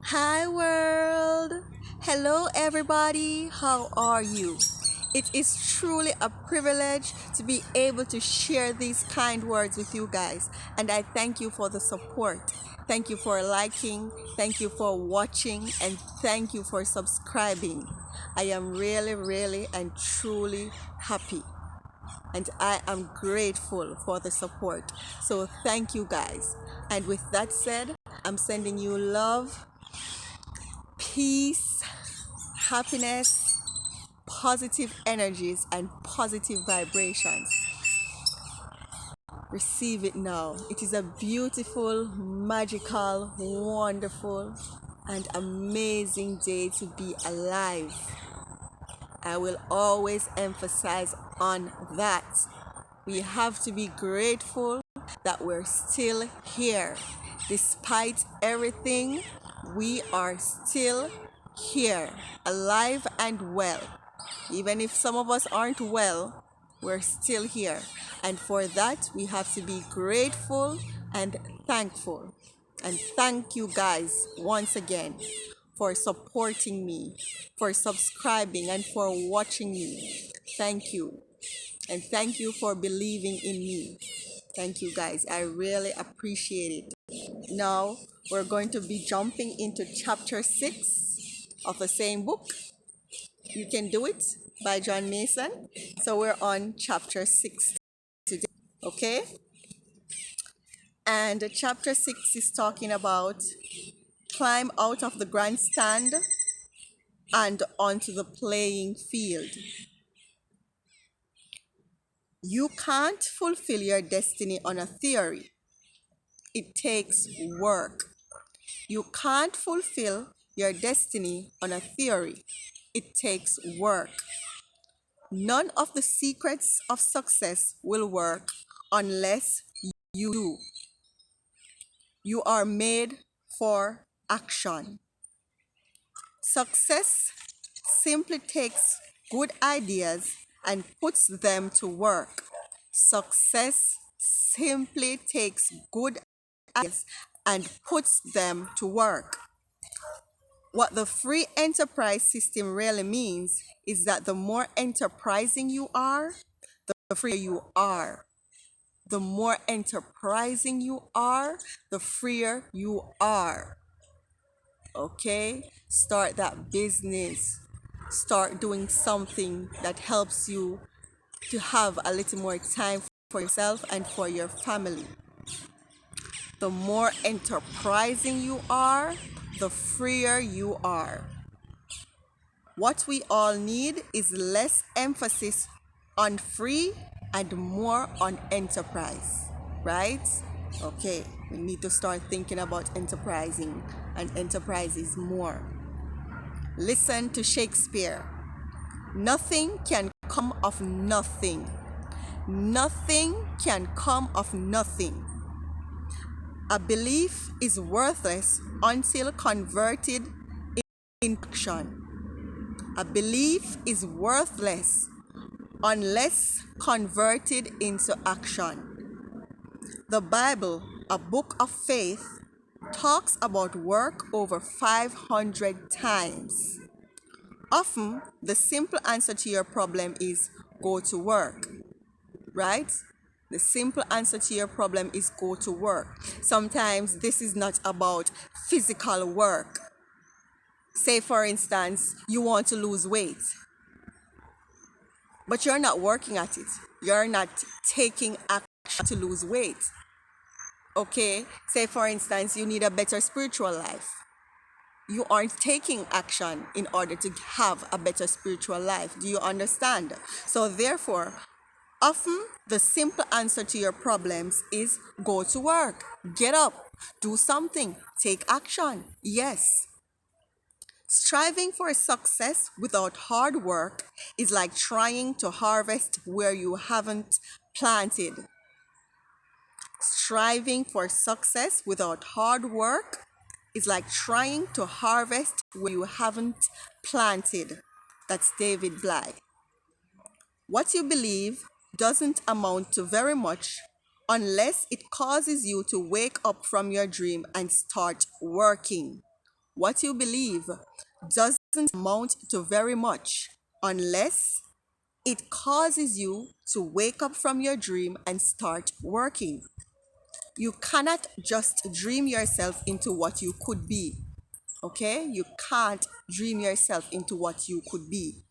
Hi, world! Hello, everybody! How are you? It is truly a privilege to be able to share these kind words with you guys, and I thank you for the support. Thank you for liking, thank you for watching, and thank you for subscribing. I am really, really, and truly happy, and I am grateful for the support. So, thank you guys. And with that said, I'm sending you love, peace, happiness, positive energies, and positive vibrations. Receive it now. It is a beautiful, magical, wonderful, and amazing day to be alive. I will always emphasize on that. We have to be grateful that we're still here. Despite everything, we are still here, alive and well. Even if some of us aren't well, we're still here. And for that, we have to be grateful and thankful. And thank you guys once again for supporting me, for subscribing, and for watching me. Thank you. And thank you for believing in me. Thank you guys. I really appreciate it. Now we're going to be jumping into chapter 6 of the same book. You Can Do It by John Mason. So we're on chapter 6 today. Okay? And chapter 6 is talking about climb out of the grandstand and onto the playing field. You can't fulfill your destiny on a theory. It takes work. You can't fulfill your destiny on a theory. It takes work. None of the secrets of success will work unless you do. You are made for action. Success simply takes good ideas and puts them to work. Success simply takes good ideas and puts them to work. What the free enterprise system really means is that the more enterprising you are, the freer you are. The more enterprising you are, the freer you are. Okay? Start that business. Start doing something that helps you to have a little more time for yourself and for your family. The more enterprising you are, the freer you are. What we all need is less emphasis on free and more on enterprise, right? Okay, we need to start thinking about enterprising, and enterprise is more. Listen to Shakespeare. Nothing can come of nothing. Nothing can come of nothing. A belief is worthless until converted in action. A belief is worthless unless converted into action. The Bible, a book of faith, talks about work over 500 times. Often, the simple answer to your problem is go to work, right? The simple answer to your problem is go to work. Sometimes this is not about physical work. Say, for instance, you want to lose weight, but you're not working at it. You're not taking action to lose weight. Okay? Say, for instance, you need a better spiritual life. You aren't taking action in order to have a better spiritual life. Do you understand? So, therefore, often the simple answer to your problems is go to work, get up, do something, take action. Yes. Striving for success without hard work is like trying to harvest where you haven't planted. Striving for success without hard work is like trying to harvest where you haven't planted. That's David Bly. What you believe doesn't amount to very much unless it causes you to wake up from your dream and start working. what you believe doesn't amount to very much unless it causes you to wake up from your dream and start working. You cannot just dream yourself into what you could be. Okay? You can't dream yourself into what you could be.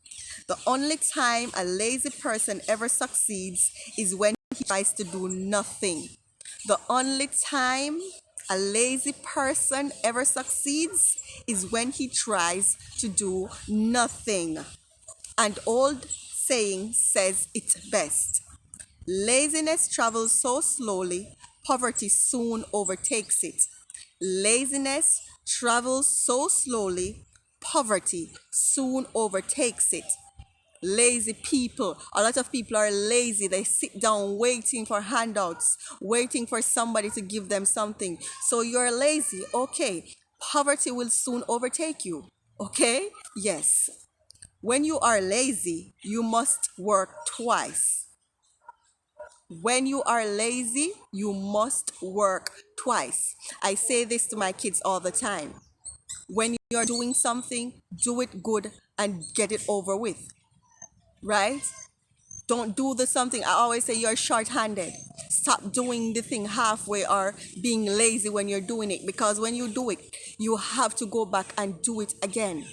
The only time a lazy person ever succeeds is when he tries to do nothing. The only time a lazy person ever succeeds is when he tries to do nothing. An old saying says it best. Laziness travels so slowly, poverty soon overtakes it. Laziness travels so slowly, poverty soon overtakes it. Lazy people. A lot of people are lazy. They sit down waiting for handouts, waiting for somebody to give them something. So you're lazy. Okay. Poverty will soon overtake you. Okay? Yes. When you are lazy, you must work twice. When you are lazy, you must work twice. I say this to my kids all the time. When you're doing something, do it good and get it over with, right? Don't do the something. I always say you're short-handed. Stop doing the thing halfway or being lazy when you're doing it, because when you do it, you have to go back and do it again.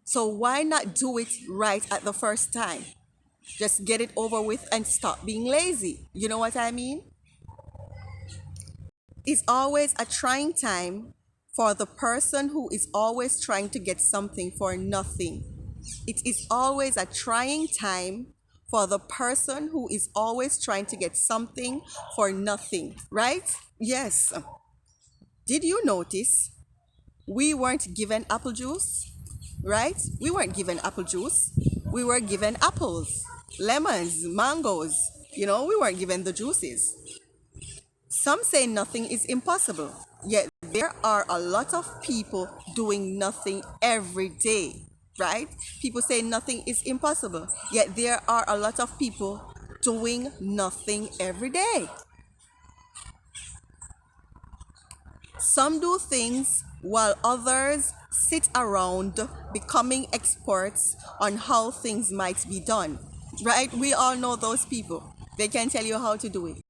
So why not do it right at the first time? Just get it over with and stop being lazy. You know what I mean? It's always a trying time for the person who is always trying to get something for nothing. It is always a trying time for the person who is always trying to get something for nothing, right? Yes. Did you notice we weren't given apple juice, right? We weren't given apple juice. We were given apples, lemons, mangoes. We weren't given the juices. Some say nothing is impossible, yet there are a lot of people doing nothing every day, right? People say nothing is impossible, yet there are a lot of people doing nothing every day. Some do things while others sit around becoming experts on how things might be done, right? We all know those people. They can tell you how to do it,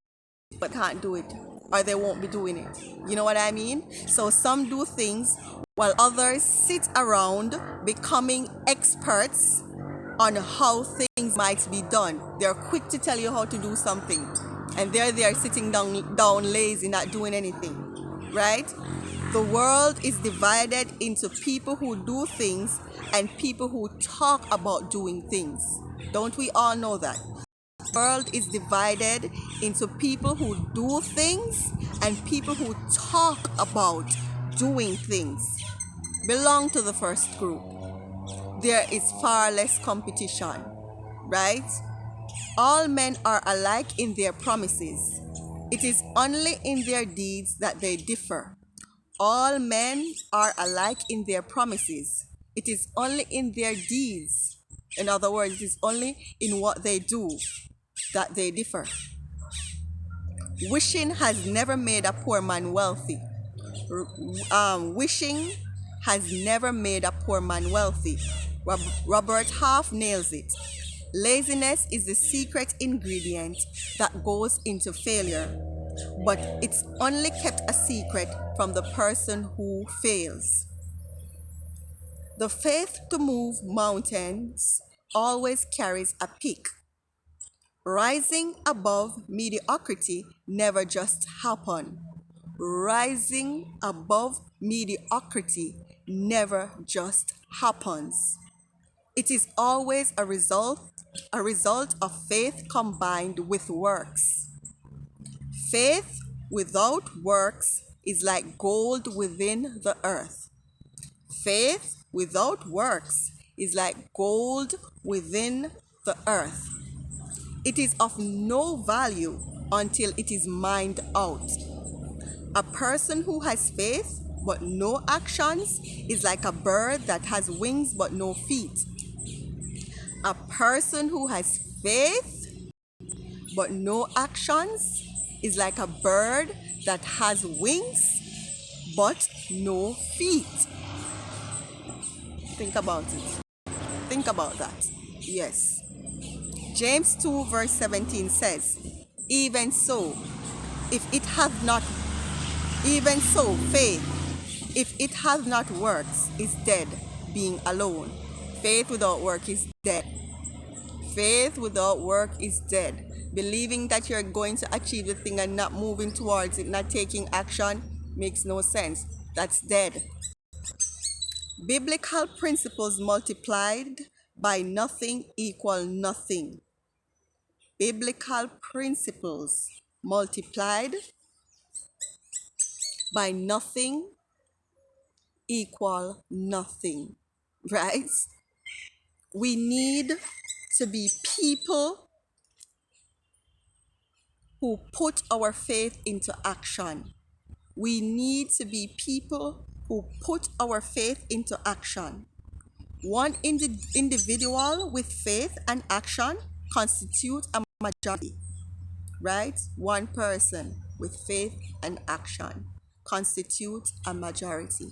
but can't do it, or they won't be doing it. You know what I mean? So some do things while others sit around becoming experts on how things might be done. They're quick to tell you how to do something, and they're sitting down lazy, not doing anything, right? The world is divided into people who do things and people who talk about doing things. Don't we all know that? World is divided into people who do things and people who talk about doing things. Belong to the first group. There is far less competition, right? All men are alike in their promises. It is only in their deeds that they differ. All men are alike in their promises. It is only in their deeds. In other words, it is only in what they do that they differ. Wishing has never made a poor man wealthy. Wishing has never made a poor man wealthy. Robert Half nails it. Laziness is the secret ingredient that goes into failure, but it's only kept a secret from the person who fails. The faith to move mountains always carries a peak. Rising above mediocrity never just happens. Rising above mediocrity never just happens. It is always a result of faith combined with works. Faith without works is like gold within the earth. Faith without works is like gold within the earth. It is of no value until it is mined out. A person who has faith but no actions is like a bird that has wings but no feet. A person who has faith but no actions is like a bird that has wings but no feet. Think about it. Think about that. Yes. James 2 verse 17 says, even so, if it hath not, even so, faith, if it hath not works, is dead, being alone. Faith without work is dead. Faith without work is dead. Believing that you're going to achieve the thing and not moving towards it, not taking action, makes no sense. That's dead. Biblical principles multiplied by nothing equal nothing. Biblical principles multiplied by nothing equal nothing, right? We need to be people who put our faith into action. We need to be people who put our faith into action. One individual with faith and action constitute a majority, right? One person with faith and action constitute a majority.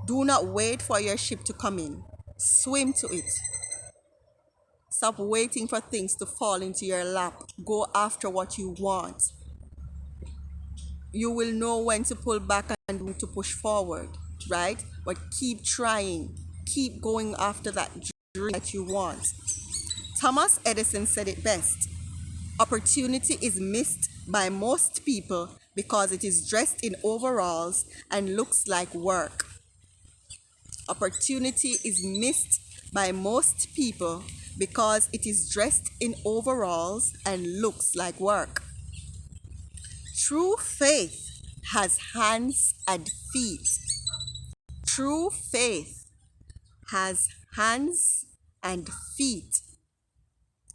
Do not wait for your ship to come in. Swim to it. Stop waiting for things to fall into your lap. Go after what you want. You will know when to pull back and to push forward, right? But keep trying. Keep going after that dream that you want. Thomas Edison said it best. Opportunity is missed by most people because it is dressed in overalls and looks like work. Opportunity is missed by most people because it is dressed in overalls and looks like work. True faith has hands and feet. True faith has hands and feet.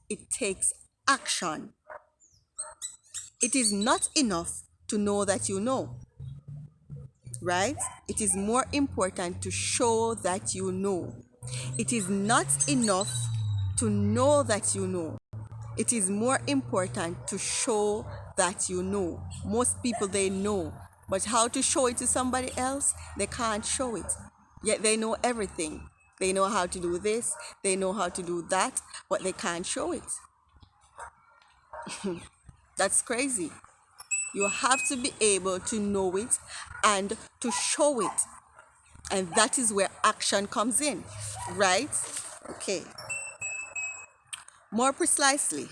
It takes action. It is not enough to know that you know, right? It is more important to show that you know. It is not enough to know that you know. It is more important to show that you know. Most people, they know, but how to show it to somebody else, they can't show it. Yet they know everything. They know how to do this, they know how to do that, but they can't show it. That's crazy. You have to be able to know it and to show it. And that is where action comes in, right? Okay. More precisely,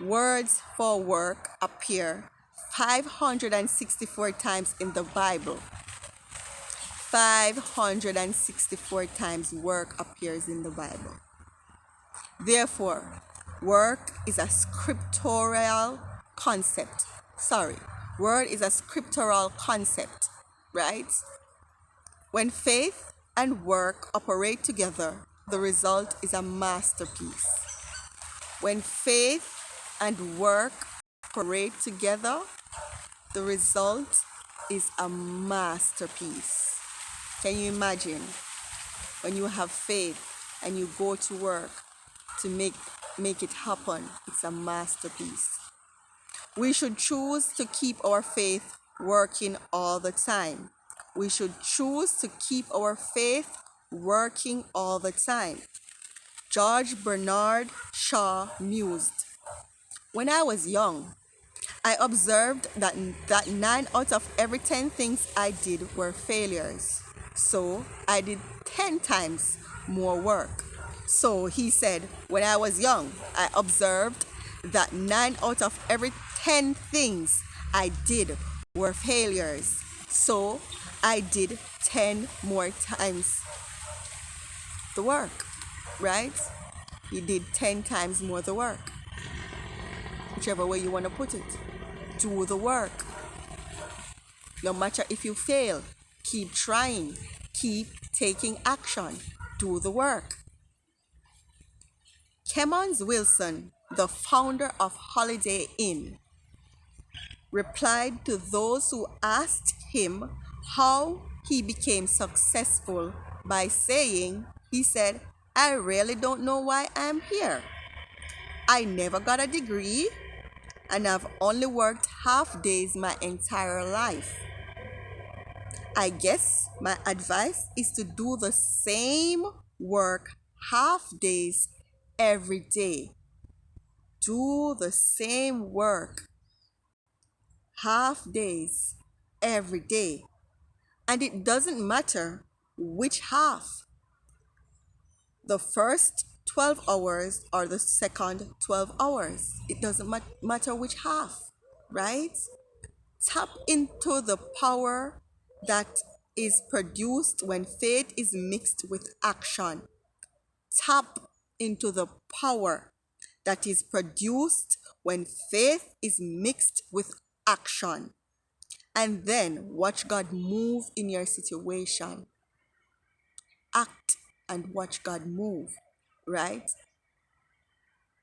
words for work appear 564 times in the Bible. 564 times work appears in the Bible. Therefore, work is a scriptural concept. Word is a scriptural concept, right? When faith and work operate together, the result is a masterpiece. When faith and work operate together, the result is a masterpiece. Can you imagine when you have faith and you go to work to make it happen? It's a masterpiece. We should choose to keep our faith working all the time. We should choose to keep our faith working all the time. George Bernard Shaw mused, when I was young, I observed that 9 out of every 10 things I did were failures. So I did 10 times more work. So he said, when I was young, I observed that 9 out of every 10 things I did were failures. So I did 10 more times the work, right? You did 10 times more the work. Whichever way you want to put it. Do the work. No matter if you fail, keep trying. Keep taking action. Do the work. Kemmons Wilson, the founder of Holiday Inn, replied to those who asked him how he became successful by saying, he said, I really don't know why I'm here. I never got a degree and I've only worked half days my entire life. I guess my advice is to do the same work half days every day. Do the same work half days every day. And it doesn't matter which half, the first 12 hours or the second 12 hours. It doesn't matter which half, right? Tap into the power that is produced when faith is mixed with action. Tap into the power that is produced when faith is mixed with action. And then watch God move in your situation. Act and watch God move, right?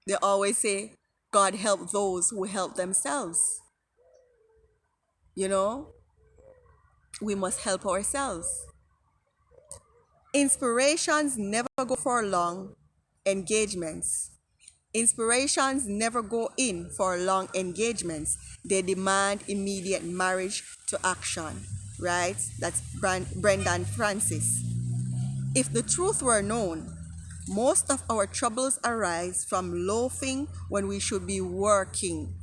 They always say, God help those who help themselves. You know, we must help ourselves. Inspirations never go for long engagements. Inspirations never go in for long engagements. They demand immediate marriage to action, right? That's Brendan Francis. If the truth were known, most of our troubles arise from loafing when we should be working.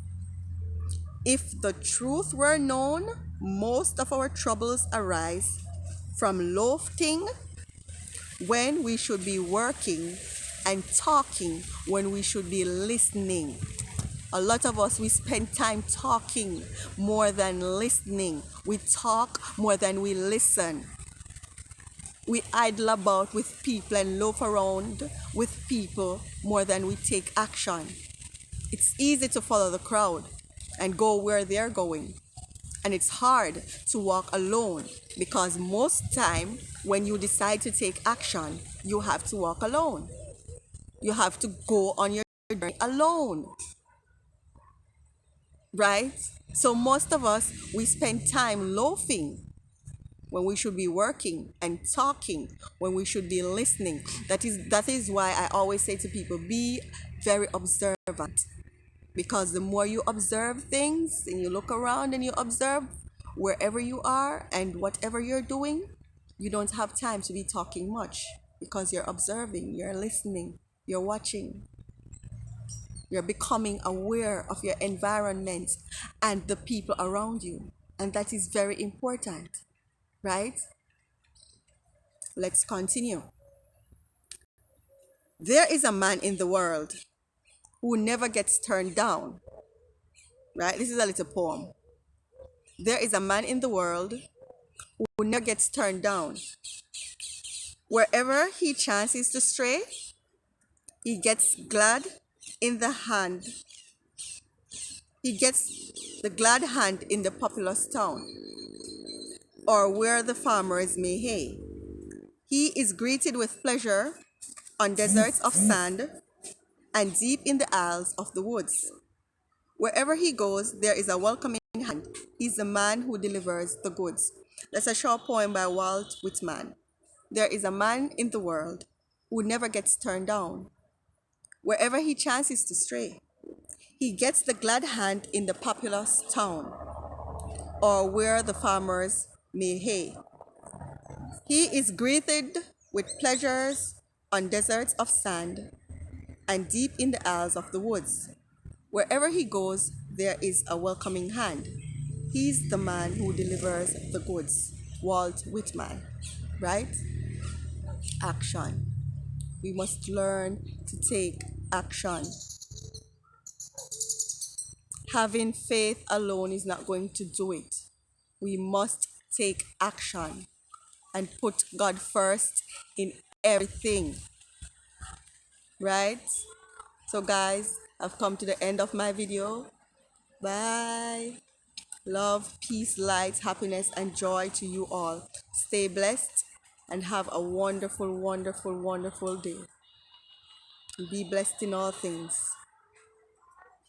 If the truth were known, most of our troubles arise from loafing when we should be working and talking when we should be listening. A lot of us, we spend time talking more than listening. We talk more than we listen. We idle about with people and loaf around with people more than we take action. It's easy to follow the crowd and go where they're going. And it's hard to walk alone because most time when you decide to take action, you have to walk alone. You have to go on your journey alone, right? So most of us, we spend time loafing when we should be working and talking when we should be listening. That is why I always say to people, be very observant, because the more you observe things and you look around and you observe wherever you are and whatever you're doing, you don't have time to be talking much because you're observing, you're listening, you're watching, you're becoming aware of your environment and the people around you. And that is very important, right? Let's continue. There is a man in the world who never gets turned down, right? This is a little poem. There is a man in the world who never gets turned down. Wherever he chances to stray, he gets glad in the hand. He gets the glad hand in the populous town, or where the farmers may hay. He is greeted with pleasure on deserts of sand and deep in the aisles of the woods. Wherever he goes, there is a welcoming hand. He's the man who delivers the goods. That's a short poem by Walt Whitman. There is a man in the world who never gets turned down. Wherever he chances to stray, he gets the glad hand in the populous town, or where the farmers may hay. He is greeted with pleasures on deserts of sand and deep in the aisles of the woods. Wherever he goes, there is a welcoming hand. He's the man who delivers the goods. Walt Whitman, right? Action. We must learn to take action. Having faith alone is not going to do it. We must take action and put God first in everything, right? So guys, I've come to the end of my video. Bye. Love, peace, light, happiness, and joy to you all. Stay blessed and have a wonderful, wonderful, wonderful day. Be blessed in all things.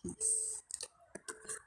Peace.